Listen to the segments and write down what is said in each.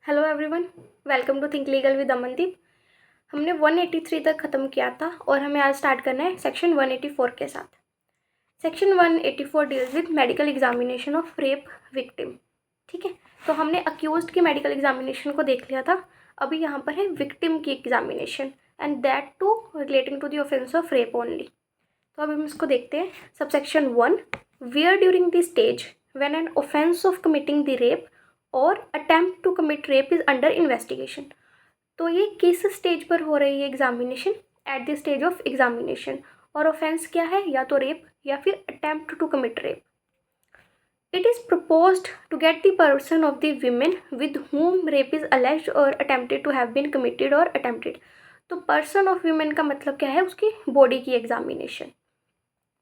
Hello everyone, welcome to Think Legal with Amandeep. हमने 183 तक ख़त्म किया था और हमें आज स्टार्ट करना है सेक्शन 184 के साथ। Section 184 deals with medical examination of rape victim. ठीक है, तो हमने अक्यूज्ड की मेडिकल एग्जामिनेशन को देख लिया था। अभी यहाँ पर है विक्टिम की examination and that to relating to the offence of rape only. तो अभी हम इसको देखते हैं। Subsection 1, where during the stage when an offence of committing the rape or attempt to commit rape is under investigation. तो ये किस stage पर हो रही है examination? At the stage of examination. और ऑफेंस क्या है? या तो रेप या फिर attempt to commit rape. It is proposed to get the person of the women with whom rape is alleged or attempted to have been committed or attempted। तो person of women का मतलब क्या है? उसकी body की examination.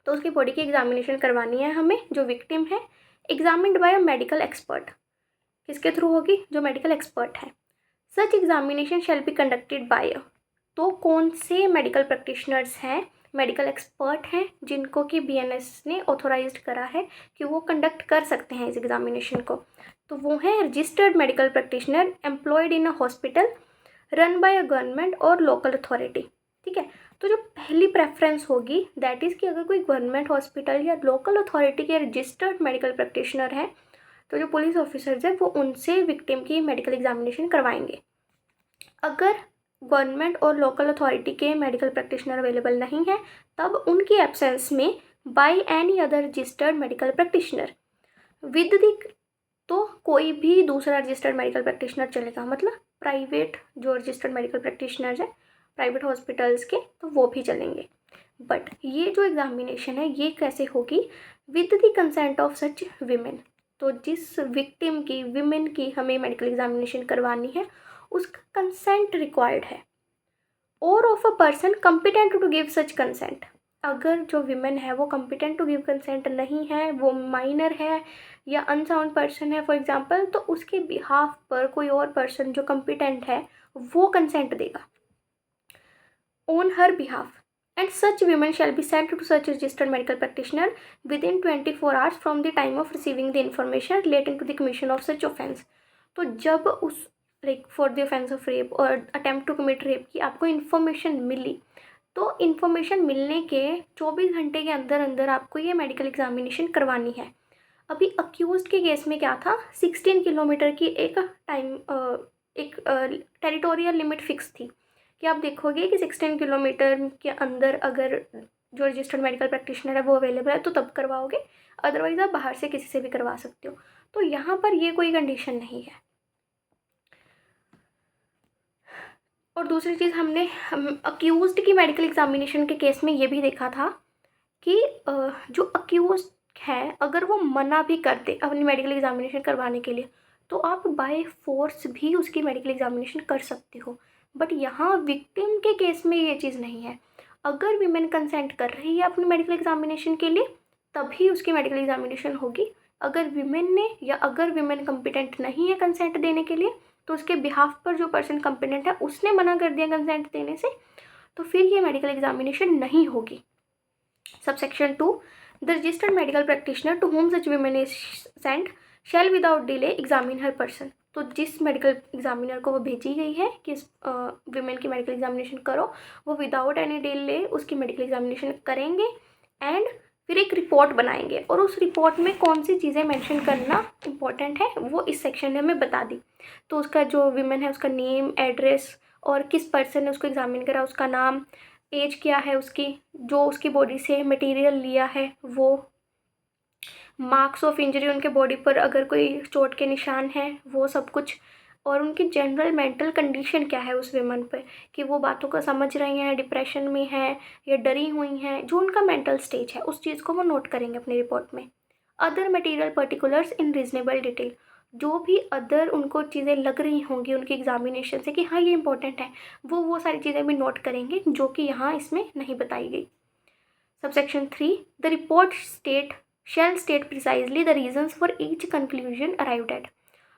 तो उसकी body की एग्जामिनेशन करवानी है हमें, जो विक्टिम है, examined by a medical expert. किसके थ्रू होगी? जो मेडिकल एक्सपर्ट है। Such examination shall be conducted by. तो कौन से मेडिकल प्रैक्टिशनर्स हैं, मेडिकल एक्सपर्ट हैं, जिनको कि बीएनएस ने ऑथोराइज्ड करा है कि वो कंडक्ट कर सकते हैं इस एग्जामिनेशन को? तो वो हैं registered medical practitioner employed in a hospital run by a government और लोकल अथॉरिटी। ठीक है, तो जो पहली प्रेफरेंस होगी दैट इज़ कि अगर कोई गवर्नमेंट हॉस्पिटल या लोकल अथॉरिटी के रजिस्टर्ड मेडिकल प्रैक्टिशनर हैं, तो जो पुलिस ऑफिसर्स हैं वो उनसे विक्टिम की मेडिकल एग्जामिनेशन करवाएंगे। अगर गवर्नमेंट और लोकल अथॉरिटी के मेडिकल प्रैक्टिशनर अवेलेबल नहीं है, तब उनकी एब्सेंस में by any other registered medical practitioner with the, तो कोई भी दूसरा रजिस्टर्ड मेडिकल प्रैक्टिशनर चलेगा। मतलब प्राइवेट जो रजिस्टर्ड मेडिकल प्रैक्टिशनर्स हैं प्राइवेट हॉस्पिटल्स के, तो वो भी चलेंगे। बट ये जो एग्जामिनेशन है ये कैसे होगी? With the consent of such women. तो जिस विक्टिम की, विमेन की हमें मेडिकल एग्जामिनेशन करवानी है, उसका कंसेंट रिक्वायर्ड है। Or of a person competent to give such consent. अगर जो विमेन है वो कम्पिटेंट टू गिव कंसेंट नहीं है, वो माइनर है या अनसाउंड पर्सन है फॉर एग्जांपल, तो उसके बिहाफ पर कोई और पर्सन जो कम्पिटेंट है वो कंसेंट देगा on her behalf. And such women shall be sent to such registered medical practitioner within 24 hours from the time of receiving the information relating to the commission of such offense। तो जब उस like for the offence of rape or attempt to commit rape की आपको information मिली, तो information मिलने के 24 घंटे के अंदर अंदर आपको ये मेडिकल एग्जामिनेशन करवानी है। अभी अक्यूज्ड के केस में क्या था? 16 किलोमीटर की एक टेरिटोरियल लिमिट फिक्स थी कि आप देखोगे कि 16 किलोमीटर के अंदर अगर जो रजिस्टर्ड मेडिकल प्रैक्टिशनर है वो अवेलेबल है तो तब करवाओगे, अदरवाइज आप बाहर से किसी से भी करवा सकते हो। तो यहाँ पर ये कोई कंडीशन नहीं है। और दूसरी चीज़ हमने अक्यूज्ड की मेडिकल एग्जामिनेशन के केस में ये भी देखा था कि जो अक्यूज्ड है अगर वो मना भी कर दे अपनी मेडिकल एग्जामिनेशन करवाने के लिए, तो आप बाय फोर्स भी उसकी मेडिकल एग्जामिनेशन कर सकते हो। बट यहाँ विक्टिम के केस में ये चीज़ नहीं है। अगर वीमेन कंसेंट कर रही है अपनी मेडिकल एग्जामिनेशन के लिए, तभी उसकी मेडिकल एग्जामिनेशन होगी। अगर वीमेन ने या अगर वीमेन कम्पिटेंट नहीं है कंसेंट देने के लिए, तो उसके बिहाफ पर जो पर्सन कम्पिटेंट है उसने मना कर दिया कंसेंट देने से, तो फिर ये मेडिकल एग्जामिनेशन नहीं होगी। Subsection 2, the registered medical practitioner to whom such women is sent shall without delay examine her person. तो जिस मेडिकल एग्जामिनर को वो भेजी गई है कि इस वीमेन की मेडिकल एग्जामिनेशन करो, वो विदाउट एनी डिले उसकी मेडिकल एग्जामिनेशन करेंगे एंड फिर एक रिपोर्ट बनाएंगे। और उस रिपोर्ट में कौन सी चीज़ें मेंशन करना इम्पॉर्टेंट है वो इस सेक्शन ने हमें बता दी। तो उसका जो वीमेन है उसका नेम, एड्रेस, और किस पर्सन ने उसको एग्जामिन करा उसका नाम, एज क्या है उसकी, जो उसकी बॉडी से मटेरियल लिया है वो, मार्क्स ऑफ इंजरी उनके बॉडी पर अगर कोई चोट के निशान हैं वो सब कुछ, और उनकी जनरल मेंटल कंडीशन क्या है उस विमन पर, कि वो बातों को समझ रही हैं, डिप्रेशन में है या डरी हुई हैं, जो उनका मेंटल स्टेज है उस चीज़ को वो नोट करेंगे अपनी रिपोर्ट में। अदर मटेरियल पर्टिकुलर्स इन रीजनेबल डिटेल। जो भी अदर उनको चीज़ें लग रही होंगी उनकी एग्जामिनेशन से कि हाँ ये इंपॉर्टेंट है, वो सारी चीज़ें भी नोट करेंगे जो कि यहाँ इसमें नहीं बताई गई। Subsection 3, the report shell state precisely the reasons for each conclusion arrived at.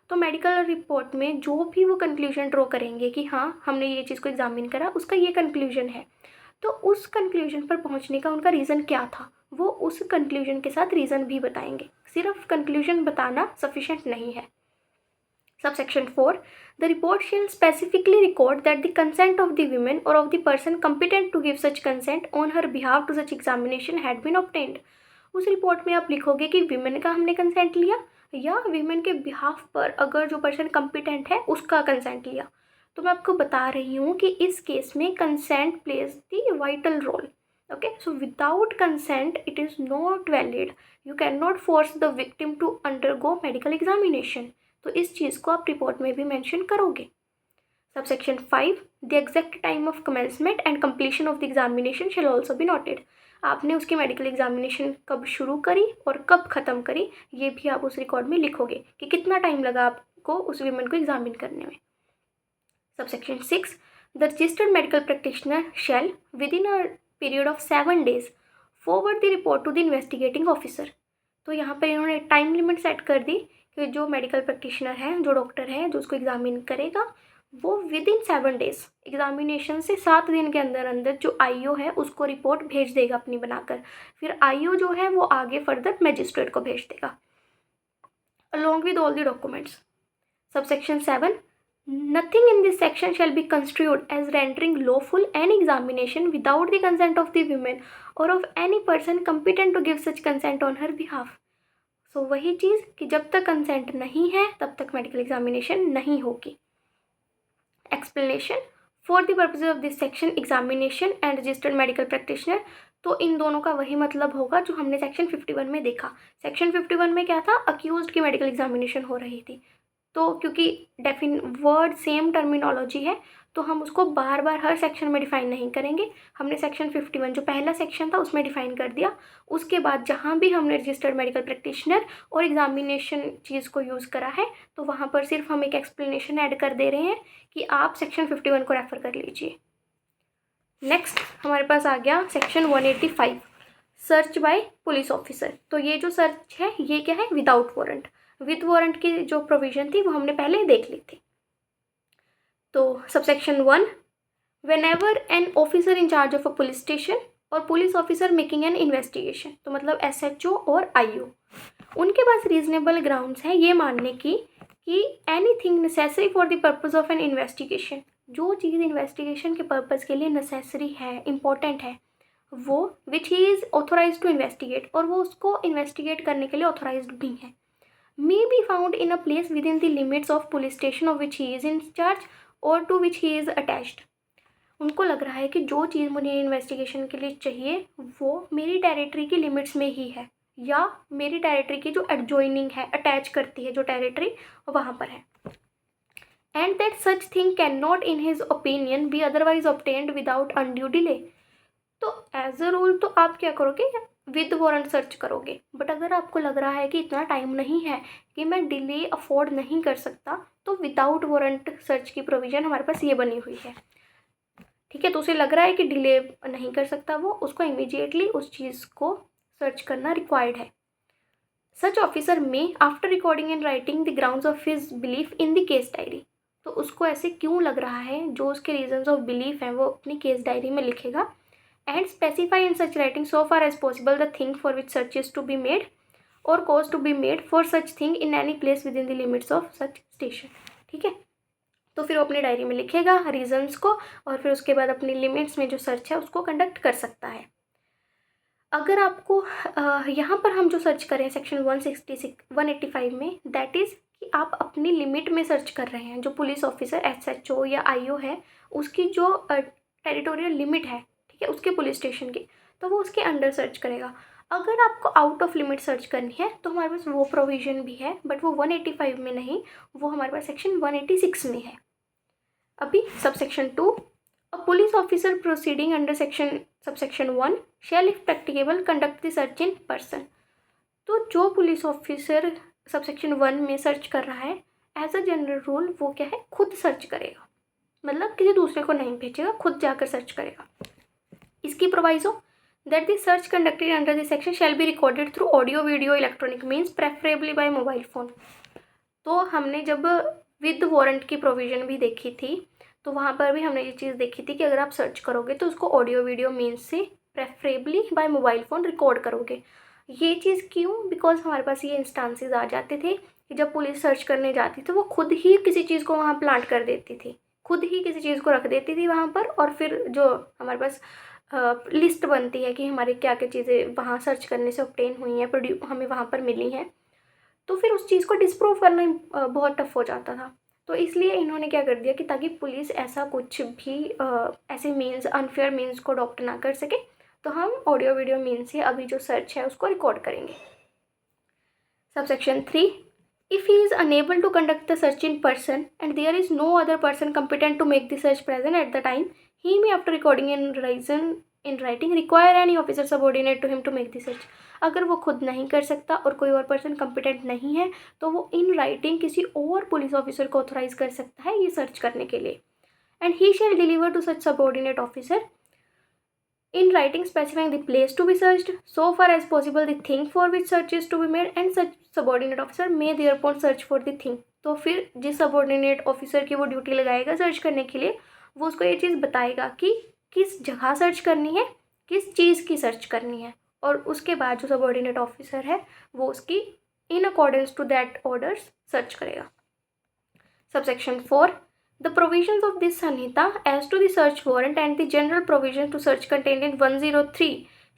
तो मेडिकल रिपोर्ट में जो भी वो कंक्लूजन ड्रॉ करेंगे कि हाँ हमने ये चीज़ को एग्जामिन करा, उसका ये कंक्लूजन है, तो उस कंक्लूजन पर पहुंचने का उनका रीज़न क्या था वो उस कंक्लूजन के साथ रीज़न भी बताएंगे। सिर्फ कंक्लूजन बताना सफिशेंट नहीं है। Subsection 4. The report shall specifically record that the consent of the women or of the person competent to give such consent on her behalf to such examination had been obtained. उस report में आप लिखोगे कि women का हमने consent लिया या women के बिहाफ पर अगर जो पर्सन कम्पिटेंट है उसका कंसेंट लिया. तो मैं आपको बता रही हूँ कि इस केस में consent plays the vital role. Okay, so without consent it is not valid. You cannot force the victim to undergo medical examination. तो इस चीज़ को आप रिपोर्ट में भी मेंशन करोगे. Subsection 5. The exact time of commencement and completion of the examination shall also be noted. आपने उसकी medical examination कब शुरू करी और कब ख़त्म करी ये भी आप उस रिकॉर्ड में लिखोगे कि कितना टाइम लगा आपको उस विमेन को एग्जामिन करने में. Subsection 6. The registered medical practitioner shall within a period of 7 days forward the report to the investigating officer. तो यहाँ पर इन्होंने टाइम लिमिट सेट कर दी कि जो मेडिकल प्रैक्टिशनर है, जो डॉक्टर है, जो उसको एग्जामिन करेगा, वो विद इन 7 डेज एग्जामिनेशन से 7 दिन के अंदर अंदर जो आईओ है उसको रिपोर्ट भेज देगा अपनी बनाकर. फिर आईओ जो है वो आगे फर्दर मैजिस्ट्रेट को भेज देगा along with all the documents. Subsection 7. Nothing in this section shall be construed as rendering lawful any examination without the consent of the women or of any person competent to give such consent on her behalf. So वही चीज़ कि जब तक consent नहीं है तब तक medical examination नहीं होगी. Explanation. For the purposes of this section examination and registered medical practitioner. तो इन दोनों का वही मतलब होगा जो हमने सेक्शन 51 में देखा. सेक्शन 51 में क्या था, अक्यूज्ड की मेडिकल एग्जामिनेशन हो रही थी. तो क्योंकि वर्ड सेम टर्मिनोलॉजी है तो हम उसको बार बार हर सेक्शन में डिफ़ाइन नहीं करेंगे. हमने सेक्शन 51 जो पहला सेक्शन था उसमें डिफ़ाइन कर दिया. उसके बाद जहाँ भी हमने रजिस्टर्ड मेडिकल प्रैक्टिशनर और एग्जामिनेशन चीज़ को यूज़ करा है तो वहाँ पर सिर्फ हम एक एक्सप्लेनेशन ऐड कर दे रहे हैं कि आप सेक्शन 51 को रेफ़र कर लीजिए. नेक्स्ट हमारे पास आ गया section 185, search by police officer. तो ये जो सर्च है ये क्या है, विदाउट वारंट. विद वारंट की जो प्रोविज़न थी वो हमने पहले देख ली थी. तो subsection 1. Whenever an officer in charge of a police station or police officer making an investigation, तो मतलब एसएचओ और आईओ, उनके पास रीजनेबल ग्राउंड्स हैं ये मानने की कि anything necessary for the purpose of N investigation, जो चीज़ इन्वेस्टिगेशन के पर्पज़ के लिए नेसेसरी है, इम्पोर्टेंट है, वो which he is authorize to investigate, और वो उसको इन्वेस्टिगेट करने के लिए ऑथोराइज भी है, may be found in a place within the limits of police station of which he is in charge or to which he is attached. उनको लग रहा है कि जो चीज़ मुझे इन्वेस्टिगेशन के लिए चाहिए वो मेरी टेरिटरी की लिमिट्स में ही है या मेरी टेरिटरी की जो एडजॉइनिंग है, अटैच करती है जो टेरिटरी, वहाँ पर है. And that such thing can not in his opinion be otherwise obtained without undue delay. तो एज अ रूल तो आप क्या करोगे, विद वारंट सर्च करोगे. बट अगर आपको लग रहा है कि इतना टाइम नहीं है कि मैं डिले अफोर्ड नहीं कर सकता तो विदाउट वारंट सर्च की प्रोविज़न हमारे पास ये बनी हुई है. ठीक है, तो उसे लग रहा है कि डिले नहीं कर सकता वो, उसको इमीडिएटली उस चीज़ को सर्च करना रिक्वायर्ड है. सच ऑफिसर में after recording and writing the grounds of his belief in the case diary. तो उसको ऐसे क्यों लग रहा है, जो उसके रीजंस ऑफ बिलीफ हैं वो अपनी केस डायरी में लिखेगा. And specify in such writing so far as possible the thing for which search is to be made or cause to be made for such thing in any place within the limits of such station. ठीक है, तो फिर वो अपनी diary में लिखेगा reasons को और फिर उसके बाद अपनी लिमिट्स में जो सर्च है उसको कंडक्ट कर सकता है. अगर आपको यहाँ पर हम जो सर्च करें सेक्शन 185 में, दैट इज़ कि आप अपनी लिमिट में सर्च कर रहे हैं. जो पुलिस ऑफिसर एसएचओ या आईओ है उसकी जो टेरिटोरियल लिमिट है, ठीक है, उसके पुलिस स्टेशन की, तो वो उसके अंडर सर्च करेगा. अगर आपको आउट ऑफ लिमिट सर्च करनी है तो हमारे पास वो प्रोविज़न भी है, बट वो 185 में नहीं, वो हमारे पास सेक्शन 186 में है. अभी subsection 2. A police officer proceeding under subsection 1 shall if practicable conduct the search in person. तो जो पुलिस ऑफिसर सबसेक्शन 1 में सर्च कर रहा है एज अ जनरल रूल वो क्या है, खुद सर्च करेगा, मतलब किसी दूसरे को नहीं भेजेगा, खुद जाकर सर्च करेगा. इसकी proviso that the search conducted under this section shall be recorded through audio video electronic means preferably by mobile phone. तो हमने जब विद वारंट की प्रोविज़न भी देखी थी तो वहाँ पर भी हमने ये चीज़ देखी थी कि अगर आप सर्च करोगे तो उसको ऑडियो वीडियो मीन्स से preferably by mobile phone record करोगे. ये चीज़ क्यों, बिकॉज हमारे पास ये इंस्टांसेस आ जाते थे कि जब पुलिस सर्च करने जाती थी वो खुद ही किसी चीज़ को वहाँ प्लांट कर देती थी, खुद ही किसी चीज़ को रख देती थी वहाँ पर, और फिर जो हमारे पास लिस्ट बनती है कि हमारे क्या क्या चीज़ें वहाँ सर्च करने से ऑब्टेन हुई हैं, हमें वहाँ पर मिली हैं, तो फिर उस चीज़ को डिस्प्रूव करना बहुत टफ हो जाता था। तो इसलिए इन्होंने क्या कर दिया कि ताकि पुलिस ऐसा कुछ भी ऐसे मीन्स, अनफेयर मीन्स को अडॉप्ट ना कर सके, तो हम ऑडियो वीडियो मीन्स से अभी जो सर्च है उसको रिकॉर्ड करेंगे। Subsection 3, if he is unable to conduct the search in person and there is no other person competent to make the search present at the time, he may after recording in writing require any officer subordinate to him to make the search. अगर वो खुद नहीं कर सकता और कोई और person competent नहीं है तो वो इन राइटिंग किसी और पुलिस ऑफिसर को ऑथोराइज कर सकता है ये सर्च करने के लिए। And he shall deliver to such subordinate officer in writing specifying the place to be searched, so far as possible the thing for which search is to be made, and such subordinate officer may thereupon search for the thing. तो फिर जिस subordinate officer की वो duty लगाएगा search करने के लिए, वो उसको ये चीज़ बताएगा कि किस जगह सर्च करनी है, किस चीज़ की सर्च करनी है, और उसके बाद जो सबऑर्डिनेट ऑफिसर है वो उसकी in accordance to that orders search करेगा। Subsection 4, the provisions of this Sanhita as to the search warrant and the general provisions to search contained in 103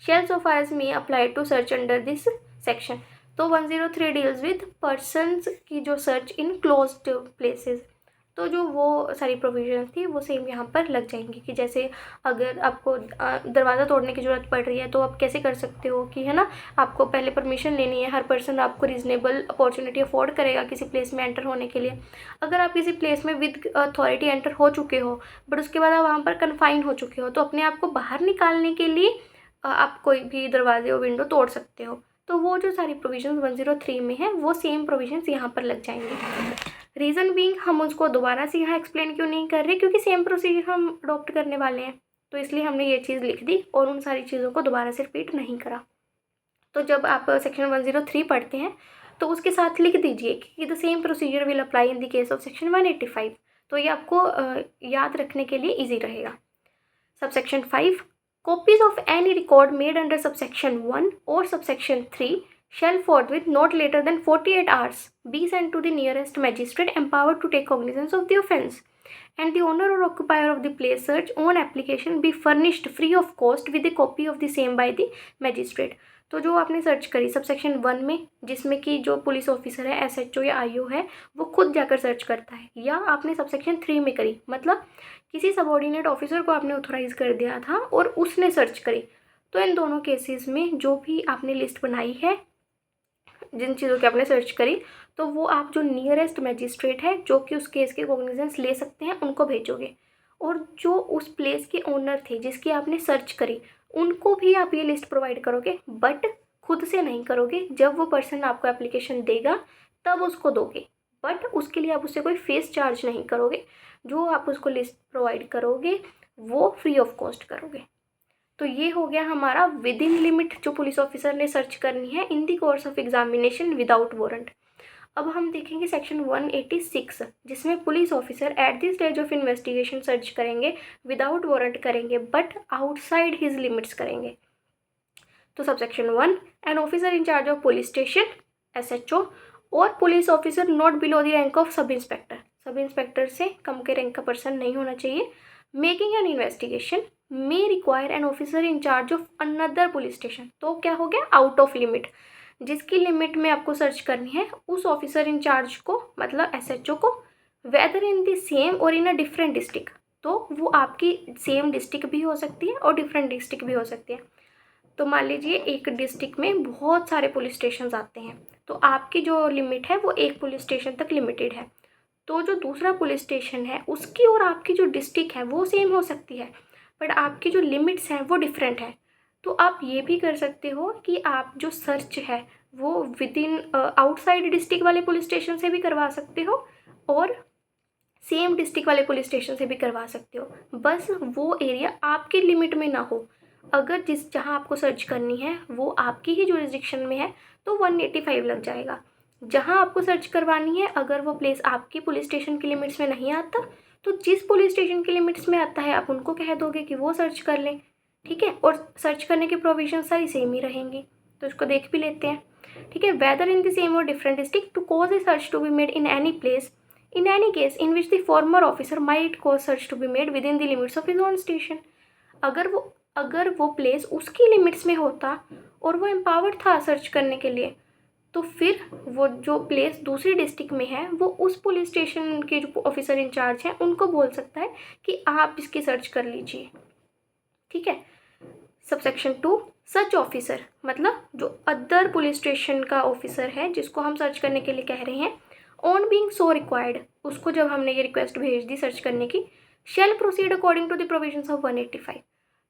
shall so far as may apply to search under this section. तो 103 deals with persons की जो search in closed places, तो जो वो सारी provision थी वो same यहाँ पर लग जाएंगी कि जैसे अगर आपको दरवाज़ा तोड़ने की ज़रूरत पड़ रही है तो आप कैसे कर सकते हो कि है ना, आपको पहले परमिशन लेनी है, हर पर्सन आपको रीज़नेबल अपॉर्चुनिटी अफोर्ड करेगा किसी प्लेस में एंटर होने के लिए। अगर आप किसी प्लेस में विद अथॉरिटी एंटर हो चुके हो बट उसके बाद आप वहाँ पर कन्फाइन हो चुके हो, तो अपने आप को बाहर निकालने के लिए आप कोई भी दरवाजे और विंडो तोड़ सकते हो। तो वो जो सारी प्रोविजंस 103 में है वो सेम प्रोविजंस यहाँ पर लग जाएंगे। रीज़न बीइंग हम उसको दोबारा से यहाँ एक्सप्लेन क्यों नहीं कर रहे, क्योंकि सेम प्रोसीजर हम अडॉप्ट करने वाले हैं, तो इसलिए हमने ये चीज़ लिख दी और उन सारी चीज़ों को दोबारा से रिपीट नहीं करा। तो जब आप सेक्शन 103 पढ़ते हैं तो उसके साथ लिख दीजिए कि the same procedure will apply in the case of section 185, तो ये आपको याद रखने के लिए ईजी रहेगा। Subsection 5, copies of any record made under subsection 1 or subsection 3 shall forthwith not later than 48 hours be sent to the nearest magistrate empowered to take cognizance of the offence, and the owner or occupier of the place search on application be furnished free of cost with a copy of the same by the magistrate. तो जो आपने search करी subsection 1 में, जिसमें कि जो police officer है, SHO या आईओ है, वो खुद जाकर सर्च करता है, या आपने सबसेक्शन 3 में करी, मतलब किसी सबऑर्डिनेट ऑफिसर को आपने ऑथोराइज कर दिया था और उसने सर्च करी, तो इन दोनों केसेस में जो भी आपने लिस्ट बनाई है जिन चीज़ों की आपने सर्च करी, तो वो आप जो नियरेस्ट मैजिस्ट्रेट है जो कि उस केस के कॉग्निजेंस ले सकते हैं उनको भेजोगे, और जो उस प्लेस के ओनर थे जिसकी आपने सर्च करी उनको भी आप ये लिस्ट प्रोवाइड करोगे, बट खुद से नहीं करोगे। जब वो पर्सन आपको एप्लीकेशन देगा तब उसको दोगे, बट उसके लिए आप उससे कोई फीस चार्ज नहीं करोगे। जो आप उसको लिस्ट प्रोवाइड करोगे वो फ्री ऑफ कॉस्ट करोगे। तो ये हो गया हमारा विद इन लिमिट जो पुलिस ऑफिसर ने सर्च करनी है in the course of examination without warrant. अब हम देखेंगे सेक्शन 186 जिसमें police officer at the stage of investigation search करेंगे, विदाउट वारंट करेंगे, बट आउटसाइड हिज लिमिट्स करेंगे। तो subsection 1, an officer in charge of police station SHO or police officer not below the rank of sub inspector, sub inspector से कम के rank का person नहीं होना चाहिए, making an investigation may require an officer in charge of another police station. तो क्या हो गया, आउट ऑफ लिमिट, जिसकी लिमिट में आपको सर्च करनी है उस ऑफिसर इन चार्ज को, मतलब एसएचओ को, वेदर इन द सेम और इन अ डिफरेंट डिस्ट्रिक्ट। तो वो आपकी सेम डिस्ट्रिक्ट भी हो सकती है और डिफरेंट डिस्ट्रिक्ट भी हो सकती है। तो मान लीजिए एक डिस्ट्रिक्ट में बहुत सारे पुलिस स्टेशन आते हैं, तो आपकी जो लिमिट है वो एक पुलिस स्टेशन तक लिमिटेड है। तो जो दूसरा पुलिस स्टेशन है उसकी और आपकी जो डिस्ट्रिक्ट है वो सेम हो सकती है, बट आपकी जो लिमिट्स हैं वो डिफरेंट है। तो आप ये भी कर सकते हो कि आप जो सर्च है वो विद इन आउटसाइड डिस्ट्रिक्ट वाले पुलिस स्टेशन से भी करवा सकते हो और सेम डिस्ट्रिक्ट वाले पुलिस स्टेशन से भी करवा सकते हो, बस वो एरिया आपकी लिमिट में ना हो। अगर जहाँ आपको सर्च करनी है वो आपकी ही जुरिस्डिक्शन में है तो 185 लग जाएगा। जहाँ आपको सर्च करवानी है अगर वो प्लेस आपकी पुलिस स्टेशन की लिमिट्स में नहीं आता तो जिस पुलिस स्टेशन की लिमिट्स में आता है आप उनको कह दोगे कि वो सर्च कर लें, ठीक है। और सर्च करने की प्रोविजन सारी सेम ही रहेंगी, तो इसको देख भी लेते हैं। ठीक है, whether in the same or different district to cause a search to be made in any place in any case in which the former officer might cause search to be made within the limits of his own station. अगर वो place उसकी limits में होता और वो empowered था search करने के लिए, तो फिर वो जो प्लेस दूसरी डिस्ट्रिक्ट में है वो उस पुलिस स्टेशन के जो ऑफिसर इंचार्ज हैं उनको बोल सकता है कि आप इसकी सर्च कर लीजिए। ठीक है। सबसेक्शन 2, सच ऑफिसर मतलब जो अदर पुलिस स्टेशन का ऑफिसर है जिसको हम सर्च करने के लिए कह रहे हैं, ऑन बीइंग सो रिक्वायर्ड, उसको जब हमने ये रिक्वेस्ट भेज दी सर्च करने की, shall proceed according to the provisions of 185।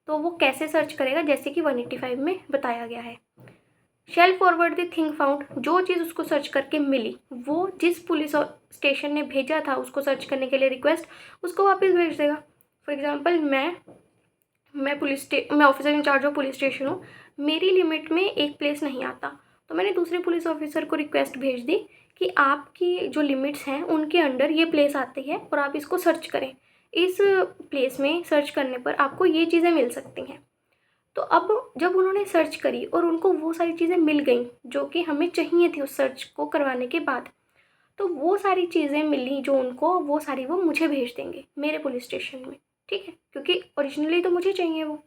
तो वो कैसे सर्च करेगा, जैसे कि 185 में बताया गया है। Shall forward the thing found, जो चीज़ उसको सर्च करके मिली वो जिस पुलिस स्टेशन ने भेजा था उसको सर्च करने के लिए रिक्वेस्ट, उसको वापस भेज देगा। फॉर एग्जांपल मैं officer in charge of police station हूँ, मेरी लिमिट में एक प्लेस नहीं आता, तो मैंने दूसरे पुलिस ऑफिसर को रिक्वेस्ट भेज दी कि आपकी जो लिमिट्स हैं उनके अंडर ये प्लेस आती है और आप इसको सर्च करें, इस प्लेस में सर्च करने पर आपको ये चीज़ें मिल सकती हैं। तो अब जब उन्होंने सर्च करी और उनको वो सारी चीज़ें मिल गई जो कि हमें चाहिए थी उस सर्च को करवाने के बाद, तो वो सारी चीज़ें मिली जो उनको, वो सारी वो मुझे भेज देंगे मेरे पुलिस स्टेशन में। ठीक है, क्योंकि ओरिजिनली तो मुझे चाहिए वो।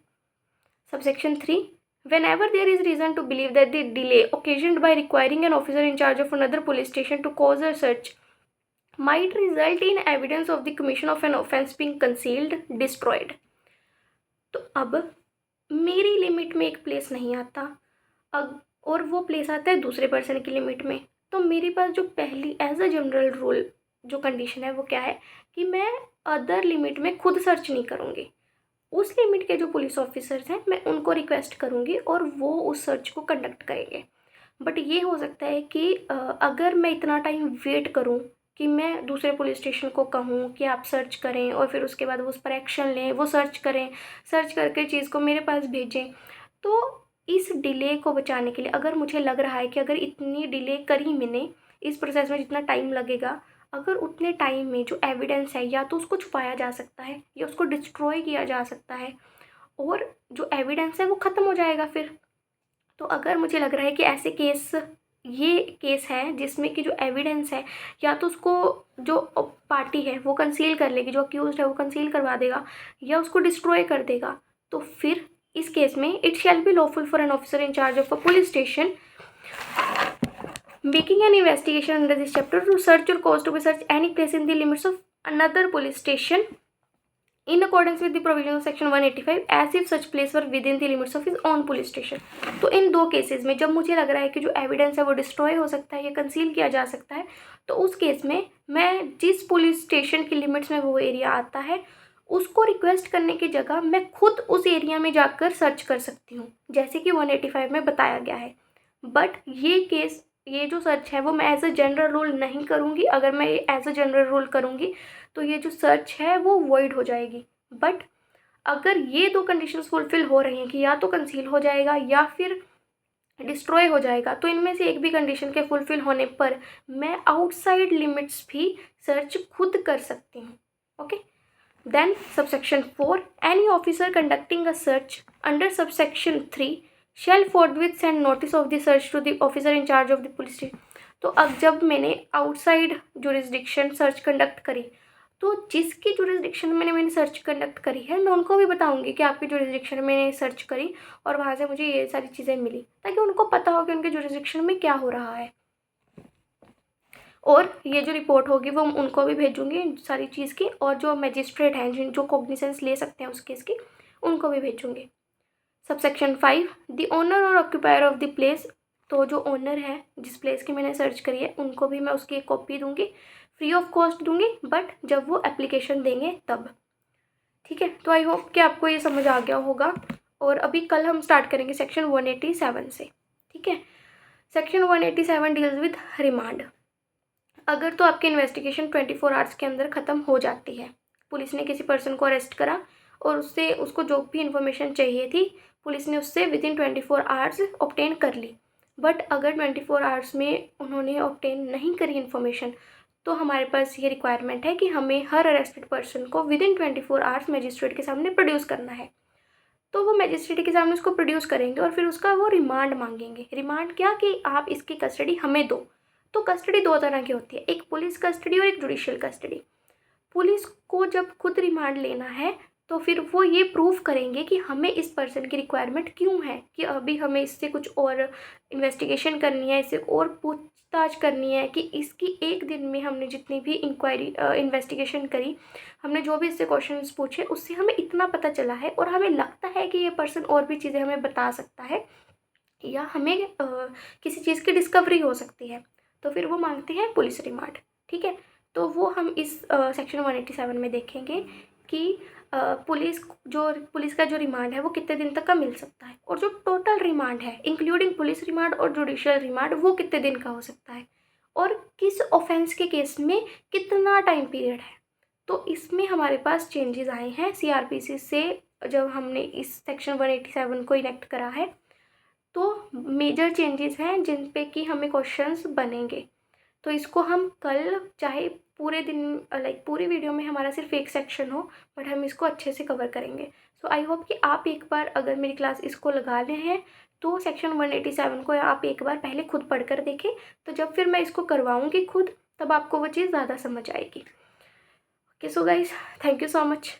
Subsection 3, whenever there is reason to believe that the delay occasioned by requiring an officer in charge of another police station to cause a search might result in evidence of the commission of an offense being concealed, destroyed। तो अब मेरी limit में एक place नहीं आता और वो place आता है दूसरे पर्सन की लिमिट में, तो मेरे पास जो पहली एज अ जनरल रूल जो कंडीशन है वो क्या है कि मैं अदर लिमिट में खुद सर्च नहीं करूँगी। उस लिमिट के जो पुलिस ऑफिसर्स हैं मैं उनको रिक्वेस्ट करूँगी और वो उस सर्च को कंडक्ट करेंगे। बट ये हो सकता है कि अगर मैं इतना टाइम वेट करूँ कि मैं दूसरे पुलिस स्टेशन को कहूँ कि आप सर्च करें और फिर उसके बाद वो उस पर एक्शन लें, वो सर्च करें, सर्च करके चीज़ को मेरे पास भेजें, तो इस डिले को बचाने के लिए अगर मुझे लग रहा है कि अगर इतनी डिले करी मैंने, इस प्रोसेस में जितना टाइम लगेगा, अगर उतने टाइम में जो एविडेंस है या तो उसको छुपाया जा सकता है या उसको डिस्ट्रॉय किया जा सकता है और जो एविडेंस है वो ख़त्म हो जाएगा फिर। तो अगर मुझे लग रहा है कि ऐसे केस, ये केस है जिसमें कि जो एविडेंस है या तो उसको जो पार्टी है वो कंसील कर लेगी, जो अक्यूज्ड है वो कंसील करवा देगा या उसको डिस्ट्रॉय कर देगा, तो फिर इस केस में it shall be lawful for an officer in charge of a police station making an investigation under this chapter to search or cause to be searched any place in the limits of another police station in accordance with the provisions of section 185 as if such place were within the limits of his own police station। तो इन दो cases में जब मुझे लग रहा है कि जो एविडेंस है वो डिस्ट्रॉय हो सकता है या कंसील किया जा सकता है, तो उस केस में मैं जिस पुलिस स्टेशन की लिमिट्स में वो एरिया आता है उसको रिक्वेस्ट करने की जगह मैं खुद उस एरिया में जाकर सर्च कर सकती हूँ, जैसे कि 185 में बताया गया है। बट ये जो सर्च है वो मैं एज अ जनरल रूल नहीं करूँगी। अगर मैं एज अ जनरल रूल करूँगी तो ये जो सर्च है वो वॉइड हो जाएगी। बट अगर ये दो कंडीशंस फुलफिल हो रही हैं कि या तो कंसील हो जाएगा या फिर डिस्ट्रॉय हो जाएगा, तो इनमें से एक भी कंडीशन के फुलफिल होने पर मैं आउटसाइड लिमिट्स भी सर्च खुद कर सकती हूँ। Okay, then subsection 4, any officer conducting a search under subsection 3 shall forthwith send notice of the search to the officer in charge of the police station। तो अब जब मैंने आउटसाइड जुरिस्डिक्शन सर्च कंडक्ट करी, तो जिसकी जुरिस्डिक्शन में मैंने search conduct करी है मैं उनको भी बताऊंगी कि आपकी जुरिस्डिक्शन में मैंने सर्च करी और वहाँ से मुझे ये सारी चीज़ें मिली, ताकि उनको पता हो कि उनके जुरिस्डिक्शन में क्या हो रहा है। और ये जो रिपोर्ट होगी वो उनको भी भेजूंगी सारी चीज़ की, और जो मजिस्ट्रेट हैं जो कॉग्निसेंस ले सकते हैं उस केस की उनको भी भेजूंगी। सबसेक्शन 5, द ओनर और ऑक्यूपायर ऑफ द प्लेस, तो जो ओनर है जिस प्लेस की मैंने सर्च करी है उनको भी मैं उसकी एक कॉपी दूंगी, फ्री ऑफ कॉस्ट दूंगी, बट जब वो एप्लीकेशन देंगे तब। ठीक है, तो आई होप कि आपको ये समझ आ गया होगा। और अभी कल हम स्टार्ट करेंगे सेक्शन 187 से। ठीक है, सेक्शन 187 डील्स विद रिमांड। अगर तो आपकी इन्वेस्टिगेशन 24 आवर्स के अंदर ख़त्म हो जाती है, पुलिस ने किसी पर्सन को अरेस्ट करा और उसको जो भी इन्फॉर्मेशन चाहिए थी पुलिस ने उससे विद इन 24 आवर्स ऑब्टेन कर ली, बट अगर 24 आवर्स में उन्होंने ऑब्टेन नहीं करी इन्फॉर्मेशन, तो हमारे पास ये रिक्वायरमेंट है कि हमें हर अरेस्टेड पर्सन को विद इन 24 आवर्स मजिस्ट्रेट के सामने प्रोड्यूस करना है। तो वो मैजिस्ट्रेट के सामने उसको प्रोड्यूस करेंगे और फिर उसका वो रिमांड मांगेंगे। रिमांड क्या कि आप इसकी कस्टडी हमें दो। तो कस्टडी दो तरह की होती है, एक पुलिस कस्टडी और एक जुडिशियल कस्टडी। पुलिस को जब खुद रिमांड लेना है तो फिर वो ये प्रूव करेंगे कि हमें इस पर्सन की रिक्वायरमेंट क्यों है, कि अभी हमें इससे कुछ और इन्वेस्टिगेशन करनी है, इससे और पूछताछ करनी है, कि इसकी एक दिन में हमने जितनी भी इंक्वायरी इन्वेस्टिगेशन करी, हमने जो भी इससे क्वेश्चंस पूछे, उससे हमें इतना पता चला है और हमें लगता है कि ये पर्सन और भी चीज़ें हमें बता सकता है या हमें किसी चीज़ की डिस्कवरी हो सकती है। तो फिर वो मांगते हैं पुलिस रिमांड। ठीक है, तो वो हम इस सेक्शन 187 में देखेंगे कि पुलिस का जो रिमांड है वो कितने दिन तक का मिल सकता है, और जो टोटल रिमांड है इंक्लूडिंग पुलिस रिमांड और जुडिशियल रिमांड वो कितने दिन का हो सकता है, और किस ऑफेंस के केस में कितना टाइम पीरियड है। तो इसमें हमारे पास चेंजेस आए हैं सीआरपीसी से जब हमने इस सेक्शन 187 को इनेक्ट करा है। तो मेजर चेंजेस हैं जिन पे कि हमें क्वेश्चंस बनेंगे। तो इसको हम कल, चाहे पूरे दिन लाइक पूरी वीडियो में हमारा सिर्फ एक सेक्शन हो, बट हम इसको अच्छे से कवर करेंगे। सो आई होप कि आप एक बार अगर मेरी क्लास इसको लगा ले हैं तो सेक्शन 187 को आप एक बार पहले खुद पढ़ कर देखें। तो जब फिर मैं इसको करवाऊँगी खुद, तब आपको वो चीज़ ज़्यादा समझ आएगी। Okay, so guys, thank you so much.